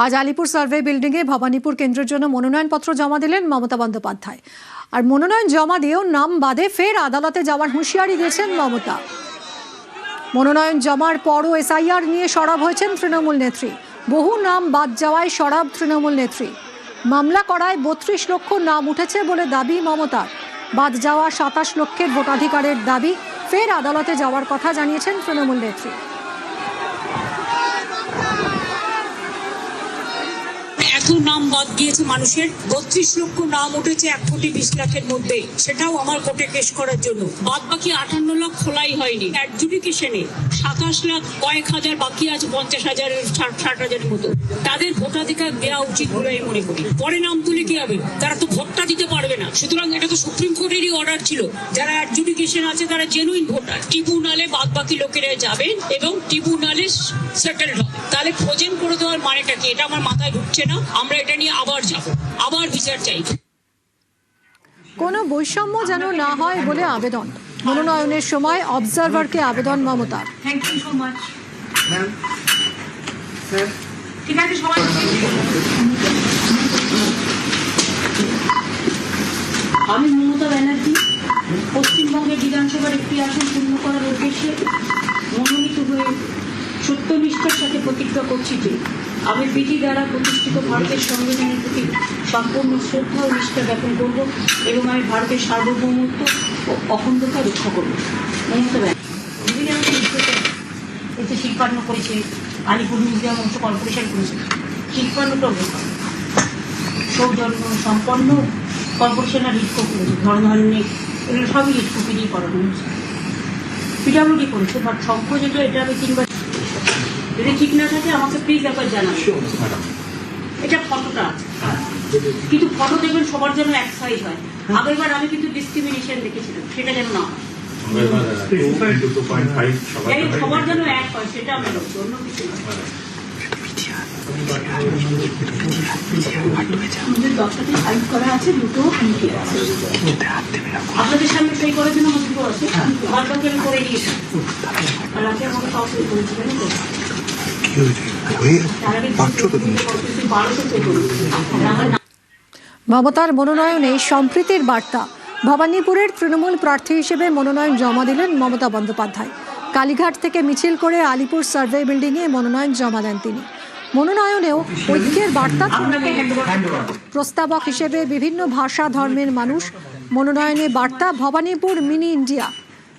আজ আলিপুর সার্ভে বিল্ডিংয়ে ভবানীপুর কেন্দ্রের জন্য মনোনয়নপত্র জমা দিলেন মমতা বন্দ্যোপাধ্যায়। আর মনোনয়ন জমা দিয়েও নাম বাদে ফের আদালতে যাওয়ার হুঁশিয়ারি দিয়েছেন মমতা। মনোনয়ন জমার পরও এসআইআর নিয়ে সরব হয়েছেন তৃণমূল নেত্রী। বহু নাম বাদ যাওয়ায় সরব তৃণমূল নেত্রী। মামলা করায় 32 লক্ষ নাম উঠেছে বলে দাবি মমতার। বাদ যাওয়া 27 লক্ষের ভোটাধিকারের দাবি ফের আদালতে যাওয়ার কথা জানিয়েছেন তৃণমূল নেত্রী। এত নাম বাদ গিয়েছে মানুষের, 32 লক্ষ নাম উঠেছে 1,20,00,000-এর মধ্যে, সেটাও আমার কোর্টে কেস করার জন্য। বাদ বাকি 58 লাখ খোলাই হয়নি। অ্যাডজুডিকেশনে 27 লাখ কয়েক হাজার বাকি আছে, 50,000-এর 60,000-এর মতো। তাদের ভোটাধিকার দেওয়া উচিত বলে আমি মনে করি। পরে নাম তুলে কি হবে? তারা তো ভোটটা দিতে পারবে না। সুতরাং এটা তো সুপ্রিম কোর্টেরই অর্ডার ছিল, যারা অ্যাডজুডিকেশন আছে তারা জেনুইন ভোটার, ট্রিবিউনালে বাদ বাকি লোকেরা যাবেন এবং ট্রিবিউনালে সেটেলড হবে। তাহলে ফ্রোজেন করে দেওয়ার মানেটা কি? এটা আমার মাথায় ঢুকছে না। আমরা এটা নিয়ে আবার যাব, আবার বিচার চাই। কোনো বৈষম্য যেন না হয় বলে আবেদন। মনোনয়নের সময় অবজারভারকে আবেদন মমতার। Thank you so much ma'am. Sir ঠিক আছে সবাই। আমি মমতা ব্যানার্জি পশ্চিমবঙ্গের বিধানসভার একটি আসন পূর্ণ করার উদ্দেশ্যে মনোনীত হয়ে সত্যনিষ্ঠার সাথে প্রতিজ্ঞা করছি যে আমি বিধি দ্বারা প্রতিষ্ঠিত ভারতের সংবিধানের প্রতি সম্পূর্ণ শ্রদ্ধা ও নিষ্ঠা জ্ঞাপন করব এবং আমি ভারতের সার্বভৌমত্ব ও অখণ্ডতা রক্ষা করব। মমতা ব্যানার্জি এতে শিল্পান্ন করেছে, আলিপুর মিউজিয়াম অংশ কর্পোরেশন করেছে, শিল্পান্নটা সৌজন্য সম্পন্ন কর্পোরেশনের রিটকো করেছে, ধর্মধারণে এগুলো সবই রিটকোকে দিয়ে করানো হয়েছে। পিডাব্লিউডি করেছে, বাট সংখ্যা যেটা এটা আমি 3 বার, যদি ঠিক না থাকে আমাকে প্লিজ একবার জানাবেন। এটা ফটোটা আছে, কিন্তু ফটো দেখবেন সবার জন্য এক সাইজ হয়। আগেরবার আমি কিন্তু ডিসক্রিমিনেশন দেখেছিলাম, সেটা যেন না হয়, সবার জন্য এক হয়, সেটা আমি অন্য কিছু না। 10টাতে ফাইট করা আছে, 2টো লিখে আছে। আপনাদের সামনে সেই করার জন্য আমার 2টো আছে, বারবারকে আমি করে দিয়েছি। আর আজকে আমাকে সব সই করেছিলেন। মমতার মনোনয়নে সম্প্রীতির বার্তা। ভবানীপুরের তৃণমূল প্রার্থী হিসেবে মনোনয়ন জমা দিলেন মমতা বন্দ্যোপাধ্যায়। কালীঘাট থেকে মিছিল করে আলিপুর সার্ভে বিল্ডিংয়ে মনোনয়ন জমা দেন তিনি। মনোনয়নেও ঐক্যের বার্তা। প্রস্তাবক হিসেবে বিভিন্ন ভাষা ধর্মের মানুষ। মনোনয়নে বার্তা ভবানীপুর মিনি ইন্ডিয়া।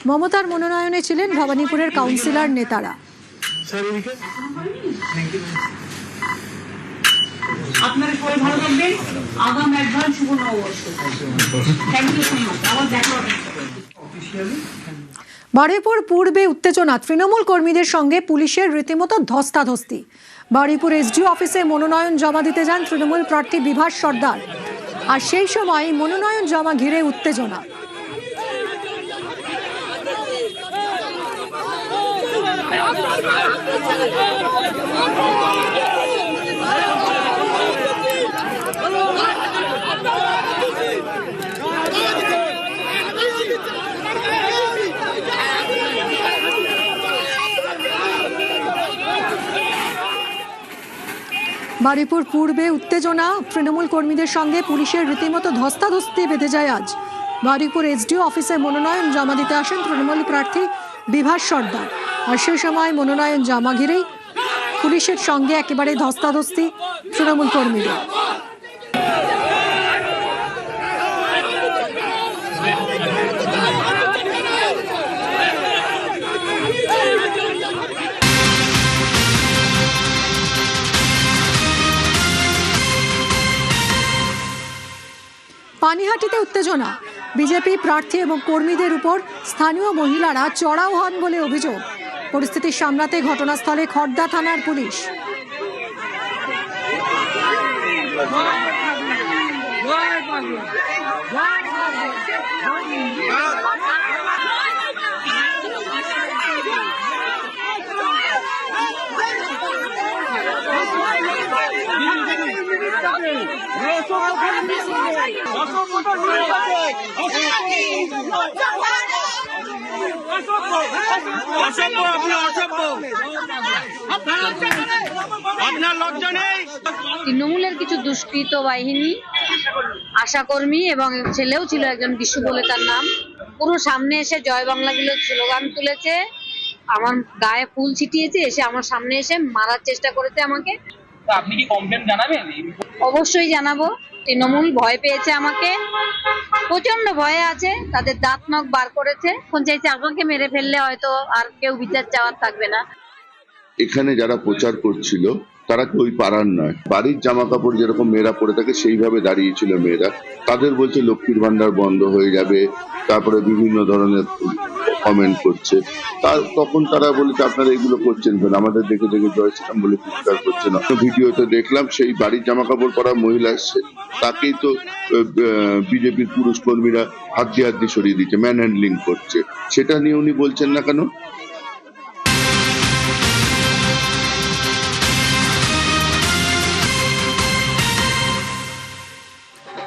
মমতার মনোনয়নে ছিলেন ভবানীপুরের কাউন্সিলর নেতারা। আপনারা সবাই ভালো থাকবেন। আগাম অ্যাডভান্স শুভ নববর্ষ। Thank you so much. আবার দেখা হবে। বারুইপুর পূর্বে উত্তেজনা। তৃণমূল কর্মীদের সঙ্গে পুলিশের রীতিমতো ধস্তাধস্তি। বারুইপুর এসডিও অফিসে মনোনয়ন জমা দিতে যান তৃণমূল প্রার্থী বিভাস সর্দার। আর সেই সময় মনোনয়ন জমা ঘিরে উত্তেজনা। বারুইপুর পূর্বে উত্তেজনা। তৃণমূল কর্মীদের সঙ্গে পুলিশের রীতিমতো ধস্তাধস্তি বেঁধে যায় আজ। বারুইপুর এসডিও অফিসে মনোনয়ন জমা দিতে আসেন তৃণমূল প্রার্থী বিভাস সর্দার। আর সেই সময় মনোনয়ন জমা ঘিরেই পুলিশের সঙ্গে একেবারে ধস্তাধস্তি তৃণমূল কর্মীদের। পানিহাটিতে উত্তেজনা। বিজেপি প্রার্থী এবং কর্মীদের উপর স্থানীয় মহিলারা চড়াও হন বলে অভিযোগ। পরিস্থিতি সামলাতে ঘটনাস্থলে খড়দা থানার পুলিশ। আপনার লজ্জা নেই? তৃণমূলের কিছু দুষ্কৃত বাহিনী, আশাকর্মী এবং ছেলেও ছিল একজন, বিশু বলে তার নাম, পুরো সামনে এসে জয় বাংলা বলে স্লোগান তুলেছে, আমার গায়ে ফুল ছিটিয়েছে, এসে আমার সামনে এসে মারার চেষ্টা করেছে আমাকে। আপনি কি কমপ্লেন জানাবেন? অবশ্যই জানাবো। তৃণমূল ভয় পেয়েছে আমাকে, প্রচন্ড ভয়ে আছে, তাদের দাঁত নখ বার করেছে, কোন চাইছে আমাকে মেরে ফেললে হয়তো আর কেউ বিচার চাওয়ার থাকবে না। এখানে যারা প্রচার করছিল তারা ওই পাড়ার নয়, বাড়ির জামা কাপড় যেরকম মেয়েরা পরে থাকে সেইভাবে দাঁড়িয়েছিল মেয়েরা। তাদের বলছে লক্ষ্মীর ভান্ডার বন্ধ হয়ে যাবে, তারপরে বিভিন্ন ধরনের কমেন্ট করছে। তখন তারা বলেছে আপনারা এগুলো করছেন কেন, আমাদের দেখে দেখে জয়শ্রীরাম বলে চিৎকার করছে না। ভিডিওতে দেখলাম সেই বাড়ির জামা কাপড় পরা মহিলা এসছে, তাকেই তো বিজেপির পুরুষ কর্মীরা হাত দিয়ে সরিয়ে দিচ্ছে, ম্যান হ্যান্ডলিং করছে। সেটা নিয়ে উনি বলছেন না কেন?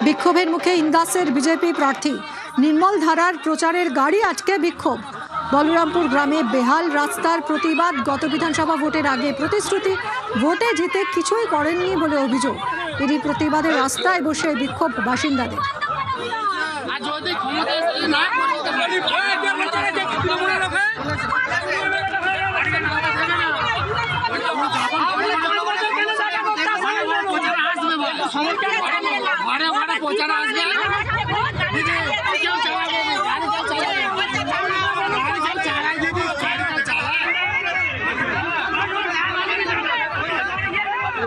বিক্ষোভের মুখে ইন্দাসের বিজেপি প্রার্থী। নির্মল ধারার প্রচারের গাড়ি আটকে বিক্ষোভ। বলরামপুর গ্রামে বেহাল রাস্তার প্রতিবাদ। গত বিধানসভা ভোটের আগে প্রতিশ্রুতি, ভোটে জিতে কিছুই করেননি বলে অভিযোগ। এরই প্রতিবাদে রাস্তায় বসে বিক্ষোভ বাসিন্দাদের।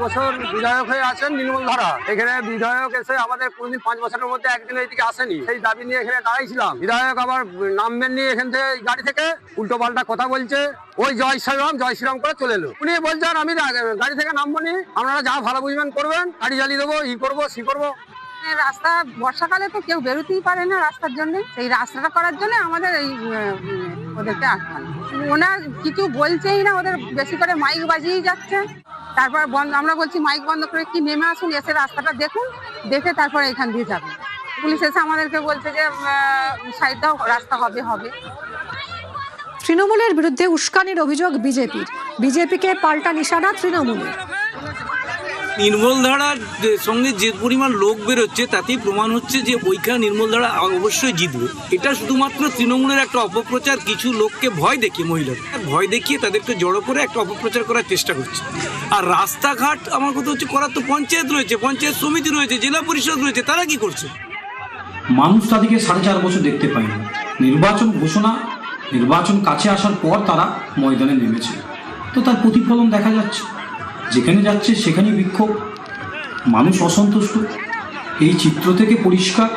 বছর বিধায়ক হয়ে আছেন নির্মল ধারা। এখানে বিধায়ক এসে আমাদের কোনদিন 5 বছরের মধ্যে একদিন এইদিকে আসেনি। সেই দাবি নিয়ে এখানে দাঁড়াইছিলাম। বিধায়ক আবার নামবেন নিয়ে এখান থেকে গাড়ি থেকে উল্টো পাল্টা কথা বলছে, ওই জয় শ্রীরাম করে চলে এলো। উনি বলছেন আমি গাড়ি থেকে নামবো নি, আপনারা যা ভালো বুঝবেন করবেন, গাড়ি জ্বালিয়ে দেবো, ই করবো সি করবো। রাস্তা বর্ষাকালে তো কেউ বেরোতেই পারে না রাস্তার জন্য, সেই রাস্তাটা করার জন্য আমাদের এই ওদেরকে আটকানো। ওনার কিছু বলছেই না, ওদের বেশি করে মাইক বাজিয়েই যাচ্ছে। তারপর আমরা বলছি মাইক বন্ধ করে কি নেমে আসুন, এসে রাস্তাটা দেখুন, দেখে তারপরে এখান দিয়ে যাবে। পুলিশ এসে আমাদেরকে বলছে যে সাইড দাও, রাস্তা হবে। তৃণমূলের বিরুদ্ধে উস্কানির অভিযোগ বিজেপির। বিজেপিকে পাল্টা নিশানা তৃণমূলের। নির্মল ধারার সঙ্গে যে পরিমাণ লোক বেরোচ্ছে তাতেই প্রমাণ হচ্ছে যে ওইখানে নির্মল ধারা অবশ্যই জিতবে। এটা শুধুমাত্র তৃণমূলের একটা অপপ্রচার, কিছু লোককে ভয় দেখিয়ে, মহিলাদের ভয় দেখিয়ে তাদেরকে জড়ো করে একটা অপপ্রচার করার চেষ্টা করছে। আর রাস্তাঘাট আমার কথা হচ্ছে করার তো পঞ্চায়েত রয়েছে, পঞ্চায়েত সমিতি রয়েছে, জেলা পরিষদ রয়েছে, তারা কি করছে? মানুষ তাদেরকে 4.5 বছর দেখতে পায়নি। নির্বাচন ঘোষণা, নির্বাচন কাছে আসার পর তারা ময়দানে নেমেছে, তো তার প্রতিফলন দেখা যাচ্ছে। যেখানে যাচ্ছে সেখানে বিক্ষোভ, মানুষ অসন্তুষ্ট। এই চিত্র থেকে পরিষ্কার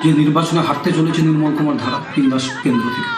যে নির্বাচনে হারতে চলেছে নির্মল কুমার ধারা ইন্দাস কেন্দ্র থেকে।